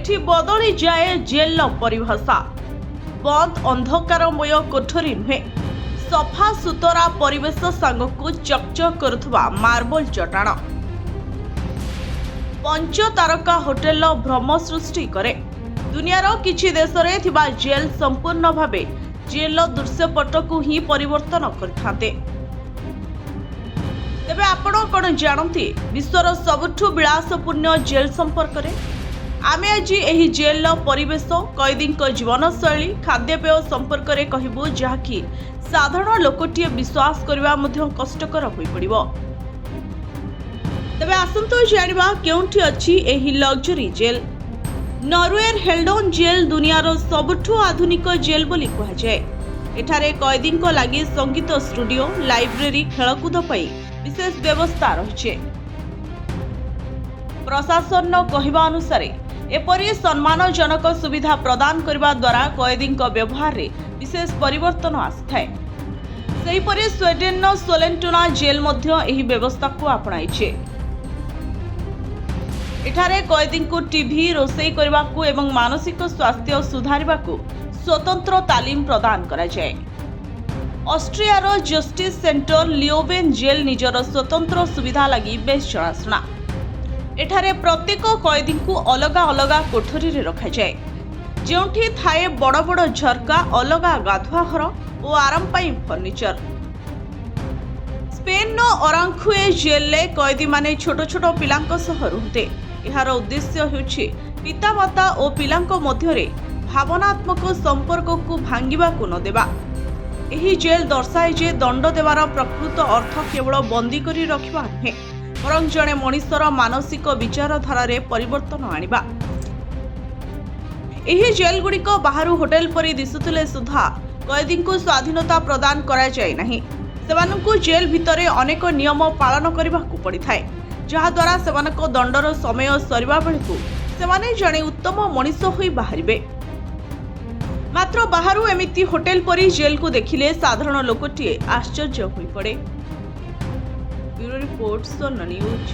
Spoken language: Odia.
ଏଠି ବଦଳି ଯାଏ ଜେଲର ପରିଭାଷା। ବନ୍ଦ ଅନ୍ଧକାରମୟ କୋଠରୀ ନୁହେଁ, ସଫା ସୁତରା ପରିବେଶ ସାଙ୍ଗକୁ ଚକଚକ କରୁଥିବା ମାର୍ବଲ ଚଟାଣ ପଞ୍ଚତାରକା ହୋଟେଲର ଭ୍ରମ ସୃଷ୍ଟି କରେ। ଦୁନିଆର କିଛି ଦେଶରେ ଥିବା ଜେଲ୍ ସମ୍ପୂର୍ଣ୍ଣ ଭାବେ ଜେଲର ଦୃଶ୍ୟପଟକୁ ହିଁ ପରିବର୍ତ୍ତନ କରିଥାନ୍ତି। ତେବେ ଆପଣ କ'ଣ ଜାଣନ୍ତି ବିଶ୍ୱର ସବୁଠୁ ବିଳାସପୂର୍ଣ୍ଣ ଜେଲ୍ ସମ୍ପର୍କରେ? ଆମେ ଆଜି ଏହି ଜେଲର ପରିବେଶ, କଏଦୀଙ୍କ ଜୀବନଶୈଳୀ, ଖାଦ୍ୟପେୟ ସମ୍ପର୍କରେ କହିବୁ, ଯାହାକି ସାଧାରଣ ଲୋକଟିଏ ବିଶ୍ୱାସ କରିବା ମଧ୍ୟ କଷ୍ଟକର ହୋଇପଡ଼ିବ। ତେବେ ଆସନ୍ତୁ ଜାଣିବା କେଉଁଠି ଅଛି ଏହି ଲକ୍ଜରୀ ଜେଲ୍। ନରୱେର ହେଲ୍ଡନ୍ ଜେଲ୍ ଦୁନିଆର ସବୁଠୁ ଆଧୁନିକ ଜେଲ୍ ବୋଲି କୁହାଯାଏ। ଏଠାରେ କଏଦୀଙ୍କ ଲାଗି ସଙ୍ଗୀତ ଷ୍ଟୁଡିଓ, ଲାଇବ୍ରେରୀ, ଖେଳକୁଦ ପାଇଁ ବିଶେଷ ବ୍ୟବସ୍ଥା ରହିଛି। ପ୍ରଶାସନର କହିବା ଅନୁସାରେ ଏପରି ସମ୍ମାନଜନକ ସୁବିଧା ପ୍ରଦାନ କରିବା ଦ୍ୱାରା କଏଦୀଙ୍କ ବ୍ୟବହାରରେ ବିଶେଷ ପରିବର୍ତ୍ତନ ଆସିଥାଏ। ସେହିପରି ସ୍ୱିଡେନର ସୋଲେଣ୍ଟୁନା ଜେଲ୍ ମଧ୍ୟ ଏହି ବ୍ୟବସ୍ଥାକୁ ଆପଣାଇଛି। ଏଠାରେ କଏଦୀଙ୍କୁ ଟିଭି, ରୋଷେଇ କରିବାକୁ ଏବଂ ମାନସିକ ସ୍ୱାସ୍ଥ୍ୟ ସୁଧାରିବାକୁ ସ୍ୱତନ୍ତ୍ର ତାଲିମ ପ୍ରଦାନ କରାଯାଏ। ଅଷ୍ଟ୍ରିଆର ଜଷ୍ଟିସ୍ ସେଣ୍ଟର ଲିଓବେନ୍ ଜେଲ୍ ନିଜର ସ୍ୱତନ୍ତ୍ର ସୁବିଧା ଲାଗି ବେଶ୍ ଜଣାଶୁଣା। ଏଠାରେ ପ୍ରତ୍ୟେକ କଏଦୀଙ୍କୁ ଅଲଗା ଅଲଗା କୋଠରୀରେ ରଖାଯାଏ, ଯେଉଁଠି ଥାଏ ବଡ଼ ବଡ଼ ଝରକା, ଅଲଗା ଗାଧୁଆ ଘର ଓ ଆରାମ ପାଇଁ ଫର୍ଣ୍ଣିଚର। ସ୍ପେନ୍ର ଅରାଙ୍ଖୁଏ ଜେଲ୍ରେ କଏଦୀମାନେ ଛୋଟ ଛୋଟ ପିଲାଙ୍କ ସହ ରୁହନ୍ତି। ଏହାର ଉଦ୍ଦେଶ୍ୟ ହେଉଛି ପିତାମାତା ଓ ପିଲାଙ୍କ ମଧ୍ୟରେ ଭାବନାତ୍ମକ ସମ୍ପର୍କକୁ ଭାଙ୍ଗିବାକୁ ନ ଦେବା। ଏହି ଜେଲ୍ ଦର୍ଶାଏ ଯେ ଦଣ୍ଡ ଦେବାର ପ୍ରକୃତ ଅର୍ଥ କେବଳ ବନ୍ଦୀ କରି ରଖିବା ନୁହେଁ, ବରଂ ଜଣେ ମଣିଷର ମାନସିକ ବିଚାରଧାରାରେ ପରିବର୍ତ୍ତନ ଆଣିବା। ଏହି ଜେଲ୍ଗୁଡ଼ିକ ବାହାରୁ ହୋଟେଲ ପରି ଦିଶୁଥିଲେ ସୁଦ୍ଧା କଏଦୀଙ୍କୁ ସ୍ୱାଧୀନତା ପ୍ରଦାନ କରାଯାଏ ନାହିଁ। ସେମାନଙ୍କୁ ଜେଲ୍ ଭିତରେ ଅନେକ ନିୟମ ପାଳନ କରିବାକୁ ପଡ଼ିଥାଏ, ଯାହାଦ୍ୱାରା ସେମାନଙ୍କ ଦଣ୍ଡର ସମୟ ସରିବା ବେଳକୁ ସେମାନେ ଜଣେ ଉତ୍ତମ ମଣିଷ ହୋଇ ବାହାରିବେ। ମାତ୍ର ବାହାରୁ ଏମିତି ହୋଟେଲ ପରି ଜେଲ୍କୁ ଦେଖିଲେ ସାଧାରଣ ଲୋକଟିଏ ଆଶ୍ଚର୍ଯ୍ୟ ହୋଇପଡ଼େ। ବ୍ୟୁରୋ ରିପୋର୍ଟ, ସ୍ୱର୍ଣ୍ଣ ନ୍ୟୁଜ୍।